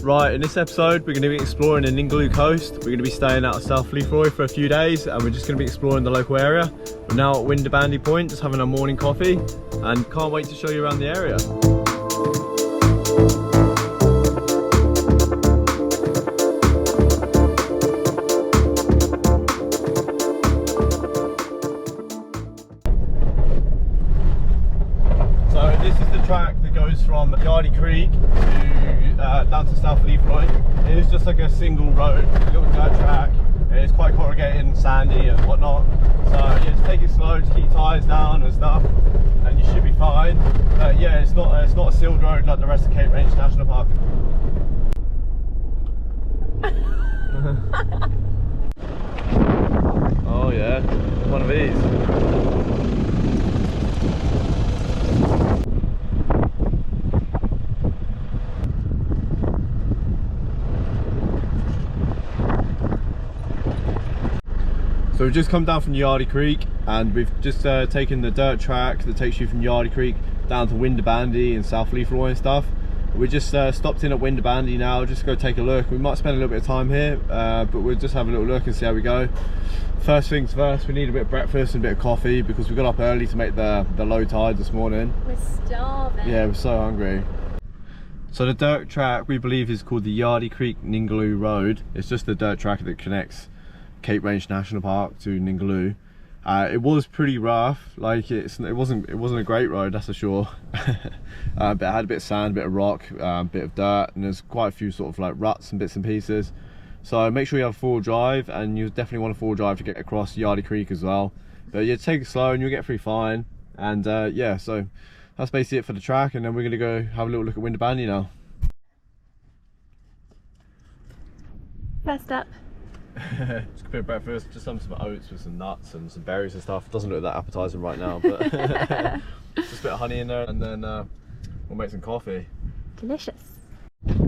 Right, in this episode we're going to be exploring the Ningaloo coast. We're going to be staying out of South Lefroy for a few days and we're just going to be exploring the local area. We're now at Winderabandi Point, just having a morning coffee and can't wait to show you around the area. So this is the track that goes from Yardie Creek to down to South Lefroy. It is just like a single road, a little dirt track. It's quite corrugated and sandy and whatnot. So yeah, just take it slow, just keep your tyres down and stuff, and you should be fine. Yeah, it's not a sealed road like the rest of Cape Range National Park. Oh yeah, one of these. So we've just come down from Yardie Creek and we've just taken the dirt track that takes you from Yardie Creek down to Winderabandi and South Lefroy and stuff. We just stopped in at Winderabandi now, just to go take a look. We might spend a little bit of time here, but we'll just have a little look and see how we go. First things first, we need a bit of breakfast and a bit of coffee because we got up early to make the low tide this morning. We're starving. Yeah, we're so hungry. So the dirt track we believe is called the Yardie Creek Ningaloo Road. It's just the dirt track that connects Cape Range National Park to Ningaloo. It was pretty rough, like it wasn't a great road, that's for sure. But it had a bit of sand, a bit of rock, a bit of dirt, and there's quite a few sort of like ruts and bits and pieces. So make sure you have four-wheel drive, and you definitely want a four-wheel drive to get across Yardie Creek as well. But yeah, take it slow and you'll get through fine. And yeah, so that's basically it for the track, and then we're gonna go have a little look at Winderabandi now. First up. Just a bit of breakfast, just some oats with some nuts and some berries and stuff. Doesn't look that appetizing right now, but just a bit of honey in there, and then we'll make some coffee. Delicious. Look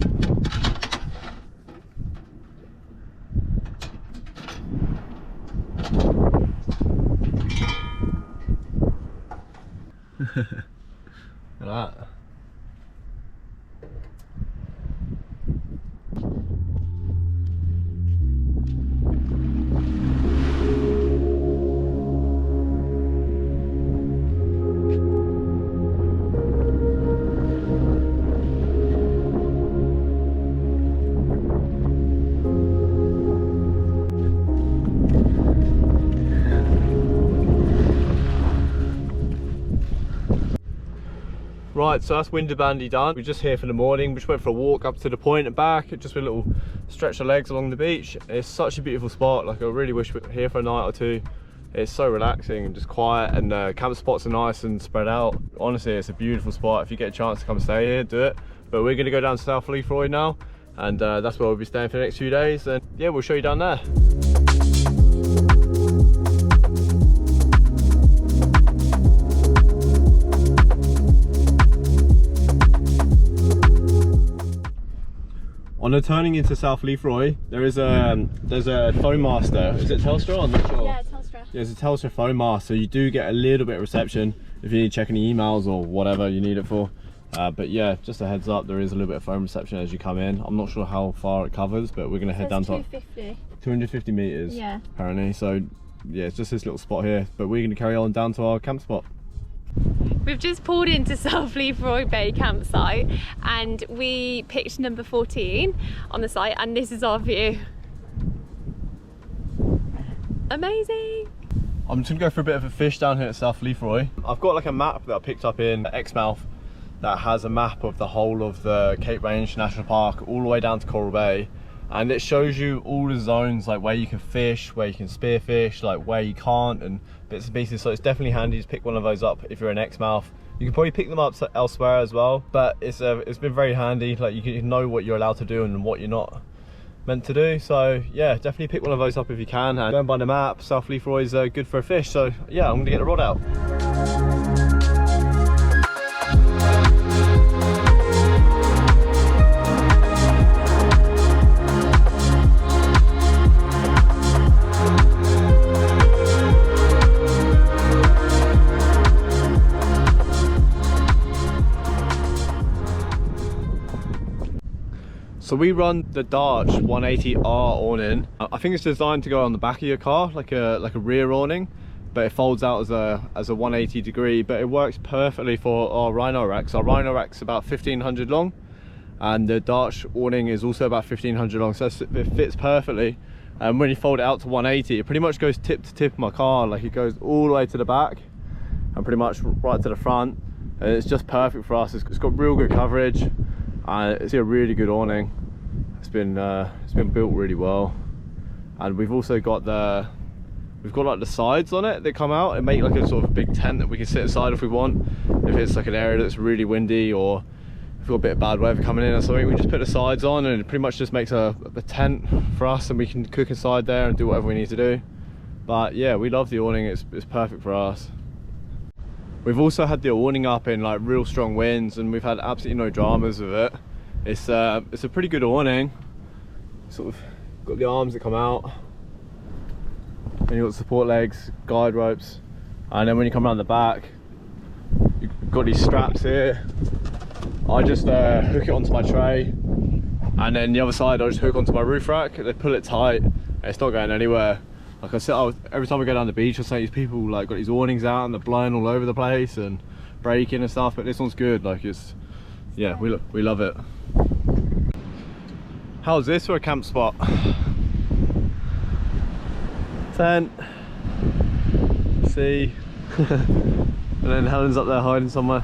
at that. Right, so that's Winderabandi done. We're just here for the morning. We just went for a walk up to the point and back, just with a little stretch of legs along the beach. It's such a beautiful spot. Like, I really wish we were here for a night or two. It's so relaxing and just quiet, and camp spots are nice and spread out. Honestly, it's a beautiful spot. If you get a chance to come stay here, do it. But we're gonna go down to South Lefroy now, and that's where we'll be staying for the next few days. And yeah, we'll show you down there. On the turning into South Lefroy, there's a phone master. Is it Telstra? I'm not sure. Yeah, it's Telstra. Yeah, it's a Telstra phone mast, so you do get a little bit of reception if you need to check any emails or whatever you need it for. But yeah, just a heads up, there is a little bit of phone reception as you come in. I'm not sure how far it covers, but we're gonna head down to 250 meters. Yeah. Apparently, so yeah, it's just this little spot here, but we're gonna carry on down to our camp spot. We've just pulled into South Lefroy Bay campsite and we picked number 14 on the site, and this is our view. Amazing! I'm just gonna go for a bit of a fish down here at South Lefroy. I've got like a map that I picked up in Exmouth that has a map of the whole of the Cape Range National Park all the way down to Coral Bay, and it shows you all the zones, like where you can fish, where you can spearfish, like where you can't, and bits and pieces. So it's definitely handy to pick one of those up if you're in Exmouth. You can probably pick them up elsewhere as well, but it's been very handy. Like, you can know what you're allowed to do and what you're not meant to do. So yeah, definitely pick one of those up if you can. And going by the map, South Lefroy is good for a fish. So yeah, I'm gonna get the rod out. So we run the Dutch 180R awning. I think it's designed to go on the back of your car, like a rear awning, but it folds out as a 180 degree, but it works perfectly for our Rhino racks. Our Rhino rack's about 1500 long, and the Dutch awning is also about 1500 long, so it fits perfectly. And when you fold it out to 180, it pretty much goes tip to tip of my car, like it goes all the way to the back and pretty much right to the front, and it's just perfect for us. It's got real good coverage, and it's a really good awning. It's been built really well, and we've also got like the sides on it that come out and make like a sort of big tent that we can sit inside if we want. If it's like an area that's really windy, or if we've got a bit of bad weather coming in or something, we just put the sides on and it pretty much just makes a tent for us, and we can cook inside there and do whatever we need to do. But yeah, we love the awning. It's perfect for us. We've also had the awning up in like real strong winds, and we've had absolutely no dramas with it. It's a pretty good awning. Sort of got the arms that come out, and you've got support legs, guide ropes, and then when you come around the back, you've got these straps here. I just hook it onto my tray, and then the other side I just hook onto my roof rack. They pull it tight, and it's not going anywhere. Like I said, every time we go down the beach, I say these people like got these awnings out and they're blowing all over the place and breaking and stuff, but this one's good. Like yeah, we love it. How's this for a camp spot? Tent, sea, and then Helen's up there hiding somewhere.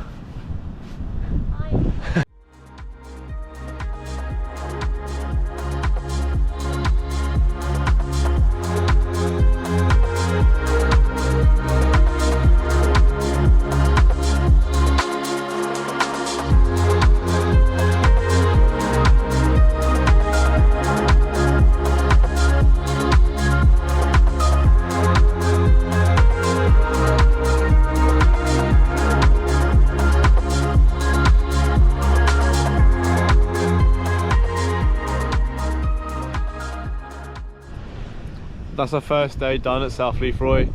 That's our first day done at South Lefroy.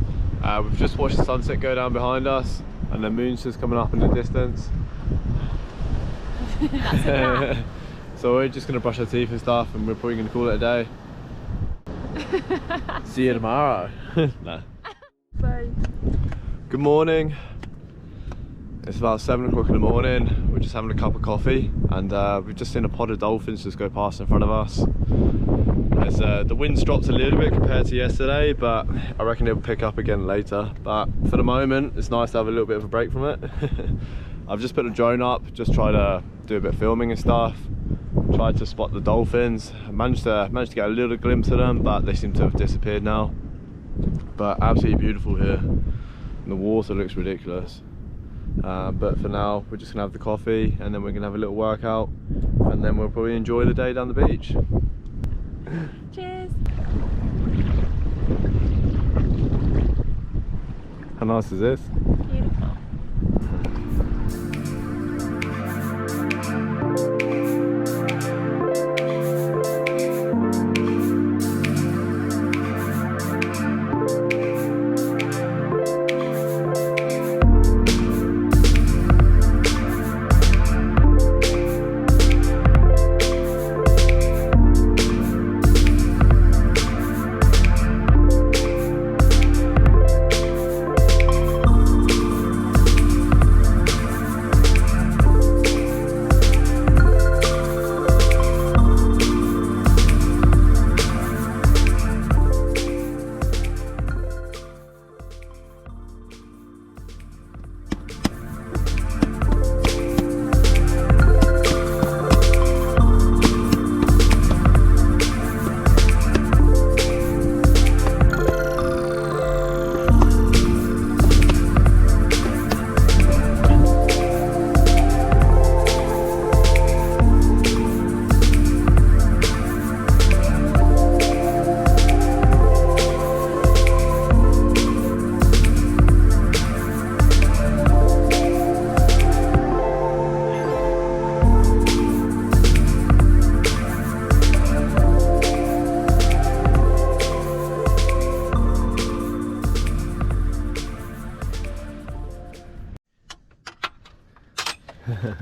We've just watched the sunset go down behind us, and the moon's just coming up in the distance. That's a wrap. So we're just going to brush our teeth and stuff, and we're probably going to call it a day. See you tomorrow. No. Bye. Good morning. It's about 7 o'clock in the morning. We're just having a cup of coffee, and we've just seen a pod of dolphins just go past in front of us. The wind's dropped a little bit compared to yesterday, but I reckon it'll pick up again later. But for the moment, it's nice to have a little bit of a break from it. I've just put a drone up, just try to do a bit of filming and stuff. Tried to spot the dolphins. I managed to get a little glimpse of them, but they seem to have disappeared now. But absolutely beautiful here. And the water looks ridiculous. But for now, we're just gonna have the coffee, and then we're gonna have a little workout, and then we'll probably enjoy the day down the beach. Cheers. How nice is this? Beautiful.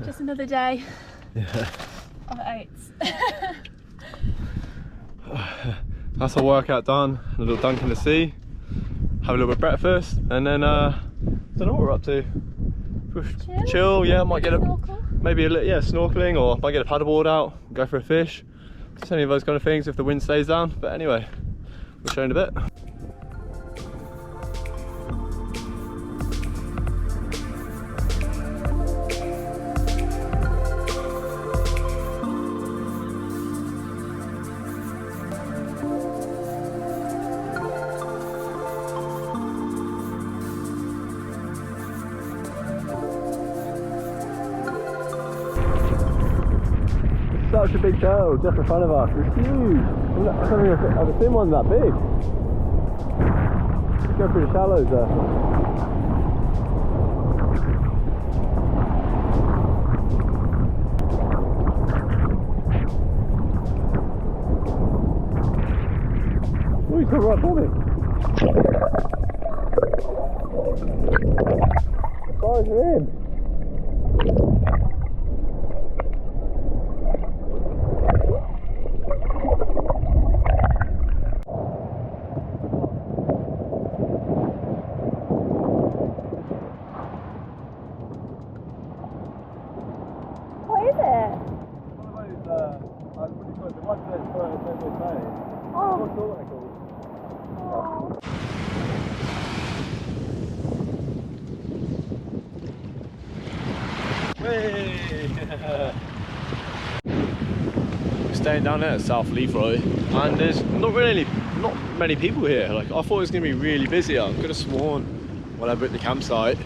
Just another day of oats. that's our workout done. A little dunk in the sea, have a little bit of breakfast, and then don't know what we're up to. Chill, yeah. Might get maybe a little, yeah, snorkeling, or might get a paddleboard out, go for a fish. Just any of those kind of things if the wind stays down. But anyway, we'll show you in a bit. Such a big turtle just in front of us. It's huge. I don't think I've ever seen one that big. Let's go through the shallows there. Oh, he's coming right for me. Guys, you're in. We're staying down there at South Lefroy, and there's not many people here. Like, I thought it was going to be really busy. I could have sworn when I booked the campsite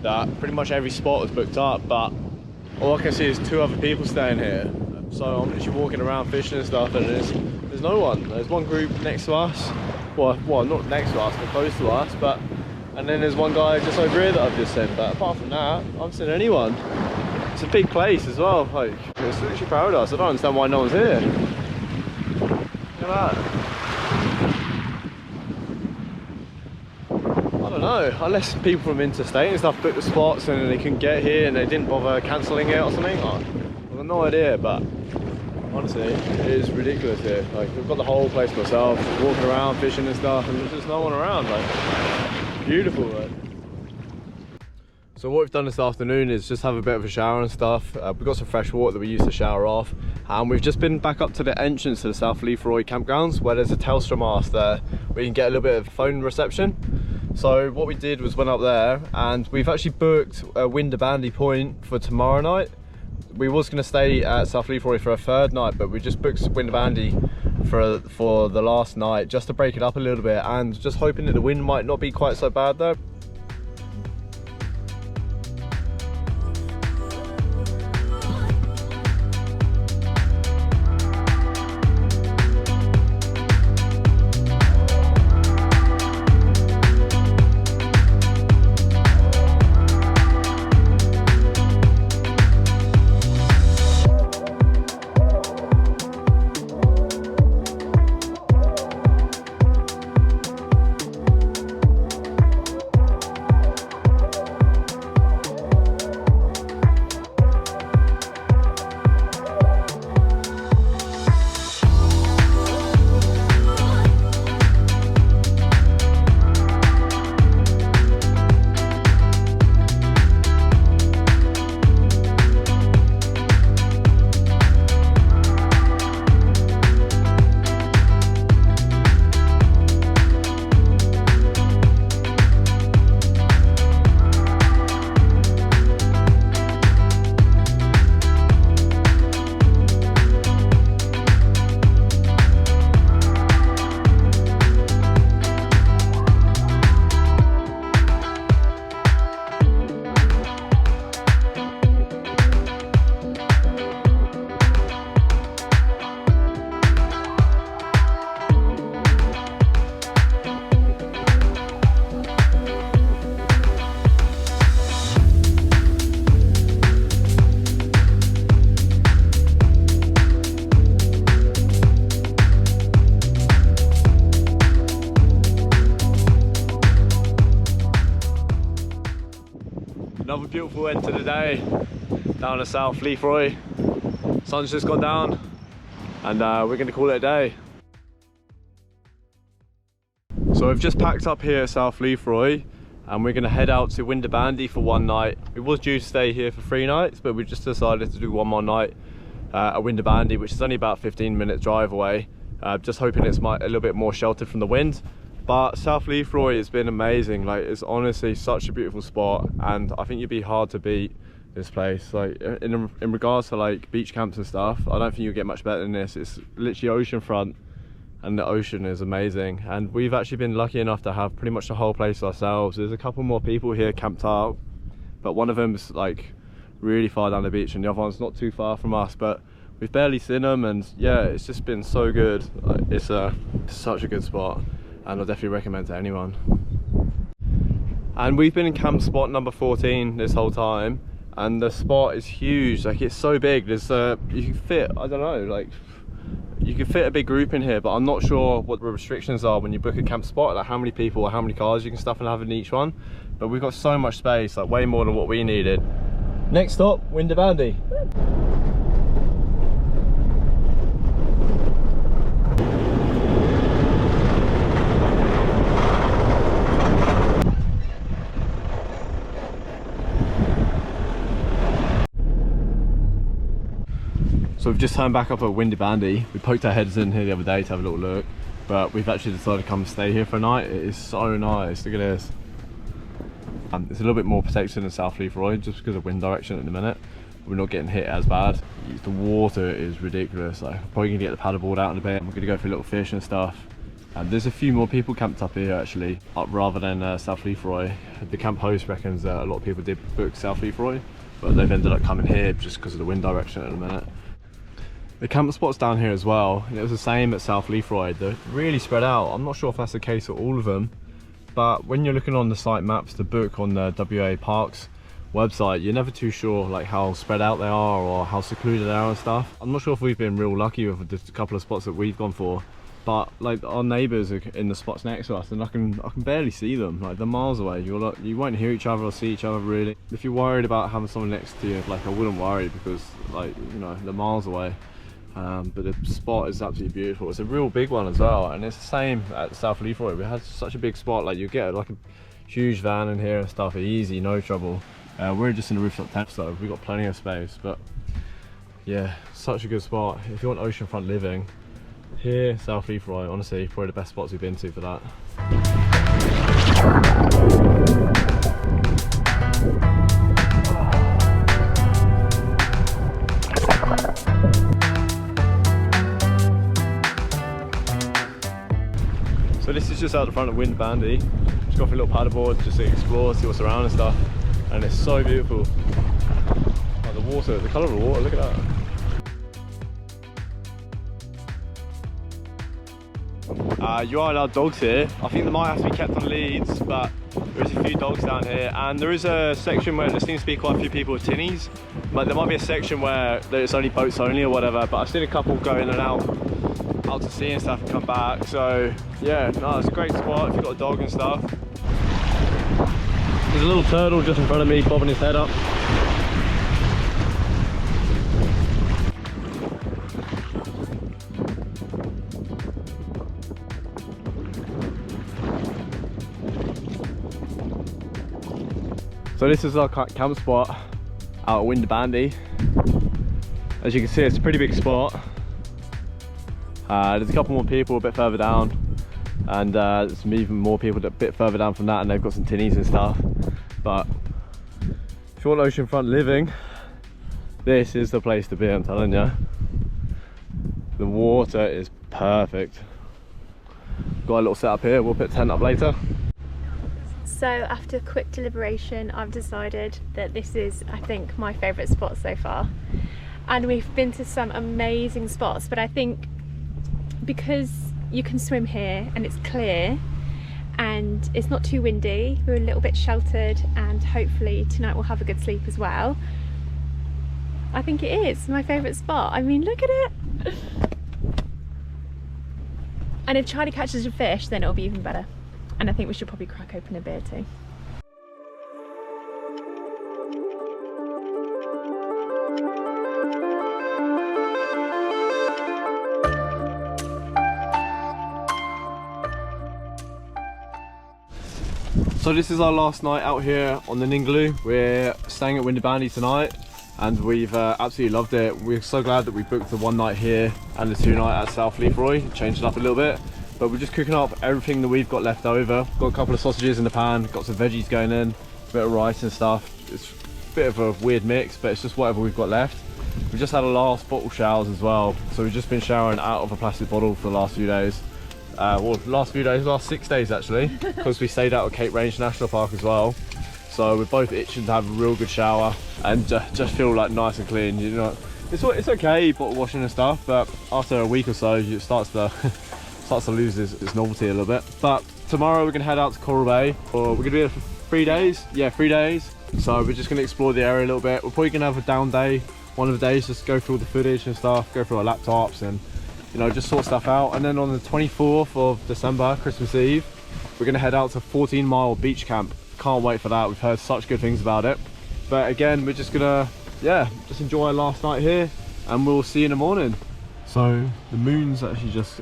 that pretty much every spot was booked up, but all I can see is 2 other people staying here. So I'm literally walking around fishing and stuff, and there's no one. There's one group next to us, well not next to us, but close to us, and then there's one guy just over here that I've just seen. But apart from that, I haven't seen anyone. It's a big place as well. Like, it's literally paradise. I don't understand why no one's here. Look at that. I don't know, unless people from interstate and stuff booked the spots and they couldn't get here and they didn't bother cancelling it or something. I've got no idea, but honestly, it is ridiculous here. Like, we've got the whole place to ourselves, walking around, fishing and stuff, and there's just no one around. Like, beautiful, right? So what we've done this afternoon is just have a bit of a shower and stuff. We've got some fresh water that we use to shower off, and we've just been back up to the entrance to the South Lefroy campgrounds, where there's a Telstra mast there where you can get a little bit of phone reception. So what we did was went up there, and we've actually booked a Winderabandi point for tomorrow night. We was going to stay at South Lefroy for a 3rd night, but we just booked Winderabandi for the last night, just to break it up a little bit, and just hoping that the wind might not be quite so bad there. Another beautiful end to the day down at South Lefroy. Sun's just gone down, and we're going to call it a day. So we've just packed up here at South Lefroy and we're going to head out to Winderabandi for one night. We was due to stay here for 3 nights, but we just decided to do one more night at Winderabandi, which is only about 15-minute drive away. Just hoping it's a little bit more sheltered from the wind. But South Lefroy has been amazing. Like, it's honestly such a beautiful spot, and I think you'd be hard to beat this place. Like, in regards to like beach camps and stuff, I don't think you'll get much better than this. It's literally oceanfront, and the ocean is amazing. And we've actually been lucky enough to have pretty much the whole place ourselves. There's a couple more people here camped out, but one of them's like really far down the beach, and the other one's not too far from us. But we've barely seen them, and yeah, it's just been so good. Like, it's such a good spot, and I'll definitely recommend to anyone. And we've been in camp spot number 14 this whole time, and the spot is huge. Like, it's so big. There's you can fit, I don't know, like you can fit a big group in here, but I'm not sure what the restrictions are when you book a camp spot, like how many people or how many cars you can stuff and have in each one. But we've got so much space, like way more than what we needed. Next stop, Winderabandi. So we've just turned back up at Winderabandi. We poked our heads in here the other day to have a little look, but we've actually decided to come stay here for a night. It is so nice, look at this. It's a little bit more protected than South Lefroy just because of wind direction at the minute. We're not getting hit as bad. The water is ridiculous. Like, I'm probably gonna get the paddleboard out in a bit. We're gonna go for a little fish and stuff. And there's a few more people camped up here actually, up rather than South Lefroy. The camp host reckons that a lot of people did book South Lefroy, but they've ended up coming here just because of the wind direction at the minute. The camp spots down here as well, and it was the same at South Lefroy. They're really spread out. I'm not sure if that's the case for all of them, but when you're looking on the site maps to book on the WA Parks website, you're never too sure like how spread out they are or how secluded they are and stuff. I'm not sure if we've been real lucky with the couple of spots that we've gone for, but like our neighbours are in the spots next to us, and I can barely see them. Like, they're miles away. You won't hear each other or see each other really. If you're worried about having someone next to you, like, I wouldn't worry, because like, you know, they're miles away. But the spot is absolutely beautiful. It's a real big one as well, and it's the same at South Lefroy. We had such a big spot, like you get like a huge van in here and stuff, easy, no trouble. We're just in a rooftop tent, so we've got plenty of space. But yeah, such a good spot. If you want oceanfront living, here, South Lefroy, honestly, probably the best spots we've been to for that. So this is just out the front of Winderabandi. Just got for a little paddleboard just to explore, see what's around and stuff. And it's so beautiful. Like, the water, the colour of the water, look at that. You are allowed dogs here. I think they might have to be kept on leads, but there's a few dogs down here. And there is a section where there seems to be quite a few people with tinnies. But there might be a section where it's only boats only or whatever. But I've seen a couple go in and out to sea and stuff and come back. So yeah, no, it's a great spot if you've got a dog and stuff. There's a little turtle just in front of me bobbing his head up. So this is our camp spot out at Winderabandi. As you can see, it's a pretty big spot. There's a couple more people a bit further down, and there's some even more people a bit further down from that, and they've got some tinnies and stuff. But if you want oceanfront living, this is the place to be, I'm telling you. The water is perfect. Got a little setup here, we'll put a tent up later. So after quick deliberation, I've decided that this is, I think, my favourite spot so far. And we've been to some amazing spots, but I think because you can swim here and it's clear and it's not too windy, we're a little bit sheltered, and hopefully tonight we'll have a good sleep as well. I think it is my favourite spot. I mean, look at it. And if Charlie catches a fish, then it'll be even better. And I think we should probably crack open a beer too. So this is our last night out here on the Ningaloo. We're staying at Winderabandi tonight and we've absolutely loved it. We're so glad that we booked the 1 night here and the 2 night at South Lefroy, changed it up a little bit. But we're just cooking up everything that we've got left over. Got a couple of sausages in the pan, got some veggies going in, a bit of rice and stuff. It's a bit of a weird mix, but it's just whatever we've got left. We just had a last bottle showers as well. So we've just been showering out of a plastic bottle for the last few days. Well, last 6 days actually, because we stayed out at Cape Range National Park as well. So we're both itching to have a real good shower and just feel like nice and clean. You know, it's okay bottle washing and stuff, but after a week or so, it starts to lose its novelty a little bit. But tomorrow we're gonna head out to Coral Bay, or we're gonna be there for 3 days. Yeah, 3 days. So we're just gonna explore the area a little bit. We're probably gonna have a down day, one of the days, just go through all the footage and stuff, go through our laptops and, you know, just sort stuff out. And then on the 24th of December, Christmas Eve, we're gonna head out to 14 Mile Beach Camp. Can't wait for that. We've heard such good things about it. But again, we're just gonna, yeah, just enjoy our last night here and we'll see you in the morning. So the moon's actually just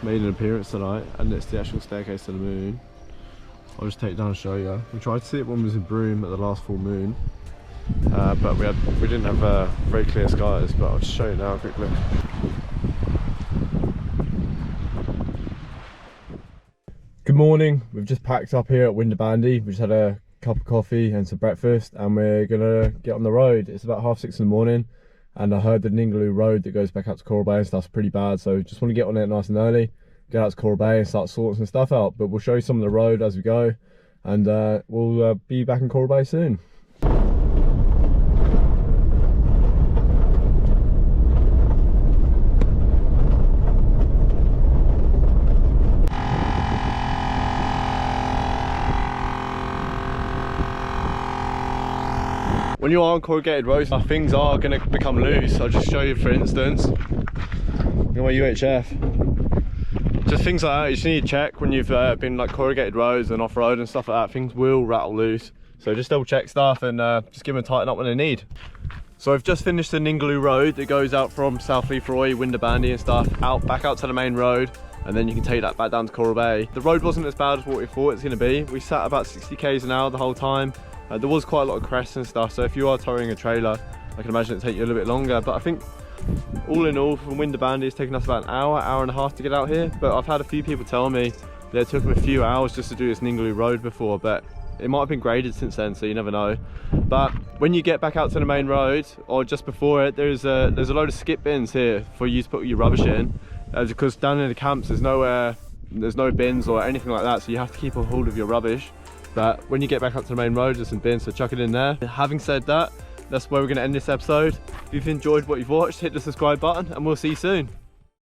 made an appearance tonight, and it's the actual staircase to the moon. I'll just take it down and show you. We tried to see it when we was in Broome at the last full moon, but we didn't have very clear skies. But I'll just show you now quickly. Good morning. We've just packed up here at Winderabandi. We just had a cup of coffee and some breakfast, and we're gonna get on the road. It's about 6:30 in the morning. And I heard the Ningaloo road that goes back out to Coral Bay and stuff's pretty bad, so just want to get on it nice and early, get out to Coral Bay and start sorting some stuff out. But we'll show you some of the road as we go, and we'll be back in Coral Bay soon. When you are on corrugated roads, things are going to become loose. I'll just show you, for instance, my UHF. Just things like that, you just need to check when you've been like corrugated roads and off-road and stuff like that. Things will rattle loose. So just double check stuff and just give them a tighten up when they need. So I've just finished the Ningaloo road that goes out from South Lefroy, Winderabandi and stuff, back out to the main road. And then you can take that back down to Coral Bay. The road wasn't as bad as what we thought it was going to be. We sat about 60 k's an hour the whole time. There was quite a lot of crests and stuff, so if you are towing a trailer, I can imagine it'd take you a little bit longer. But I think all in all, from Winderabandi, it's taken us about an hour and a half to get out here. But I've had a few people tell me that it took them a few hours just to do this Ningaloo road before, but it might have been graded since then, so you never know. But when you get back out to the main road, or just before it, there's a load of skip bins here for you to put your rubbish in, because down in the camps there's no bins or anything like that, so you have to keep a hold of your rubbish. But when you get back up to the main road, there's some bins, so chuck it in there. Having said that, that's where we're going to end this episode. If you've enjoyed what you've watched, hit the subscribe button and we'll see you soon.